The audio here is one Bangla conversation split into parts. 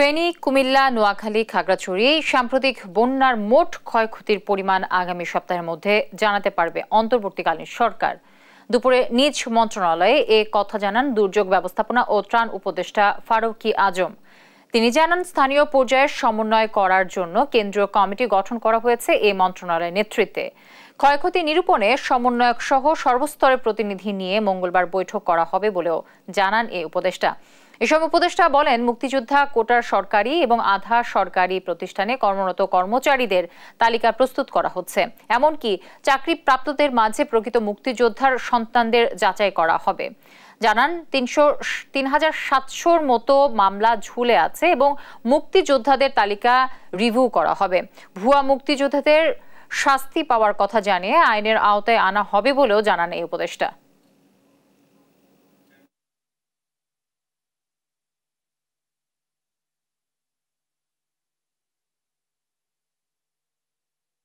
ফেনী, কুমিল্লা, নোয়াখালী, খাগড়াছড়ি সাম্প্রতিক বন্যার মোট ক্ষয়ক্ষতির পরিমাণ আগামী সপ্তাহের মধ্যে জানাতে পারবে অন্তর্বর্তীকালীন সরকার। দুপুরে নিজ মন্ত্রণালয়ে এ কথা জানান দুর্যোগ ব্যবস্থাপনা ও ত্রাণ উপদেষ্টা ফারুকী আজম। তিনি জানান, স্থানীয় পর্যায়ে সমন্বয় করার জন্য কেন্দ্রীয় কমিটি গঠন করা হয়েছে এই মন্ত্রণালয়ের নেতৃত্বে। ক্ষয়ক্ষতি নিরূপণে সমন্বয়ক সহ সর্বস্তরের প্রতিনিধি নিয়ে মঙ্গলবার বৈঠক করা হবে বলেও জানান এই উপদেষ্টা। এসব উপদেষ্টা বলেন, মুক্তিযোদ্ধা কোটার সরকারি এবং আধা সরকারি প্রতিষ্ঠানে কর্মরত কর্মচারীদের তালিকা প্রস্তুত করা হচ্ছে। এমনকি চাকরিপ্রাপ্তদের মাঝে প্রকৃত মুক্তিযোদ্ধার সন্তানদের যাচাই করা হবে। জানান, ৩,৭০০-র মতো মামলা ঝুলে আছে এবং মুক্তিযোদ্ধাদের তালিকা রিভিউ করা হবে। ভুয়া মুক্তিযোদ্ধাদের শাস্তি পাওয়ার কথা জানিয়ে আইনের আওতায় আনা হবে বলেও জানান এই উপদেষ্টা।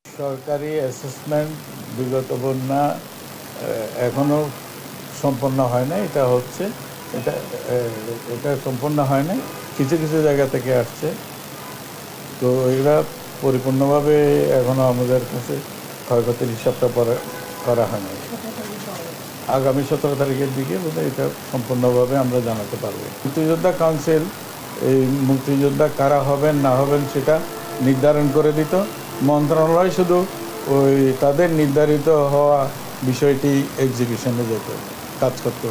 সরকারি অ্যাসেসমেন্ট বিগত বন্যা এখনো সম্পন্ন হয় না। এটা সম্পন্ন হয় না, কিছু কিছু জায়গা থেকে আসছে। তো এরা পরিপূর্ণভাবে এখনো আমাদের কাছে ক্ষয়ক্ষতির হিসাবটা করা হয় না। আগামী 17 তারিখের দিকে বোধহয় এটা সম্পূর্ণভাবে আমরা জানাতে পারবো। মুক্তিযোদ্ধা কাউন্সিল এই মুক্তিযোদ্ধা কারা হবেন না হবেন সেটা নির্ধারণ করে দিত। মন্ত্রণালয় শুধু ওই তাদের নির্ধারিত হওয়া বিষয়টি এক্সিকিউশনে যেত, কাজ করত।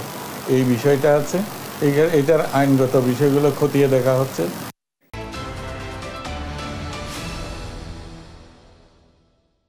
এই বিষয়টা আছে, এটার আইনগত বিষয়গুলো খতিয়ে দেখা হচ্ছে।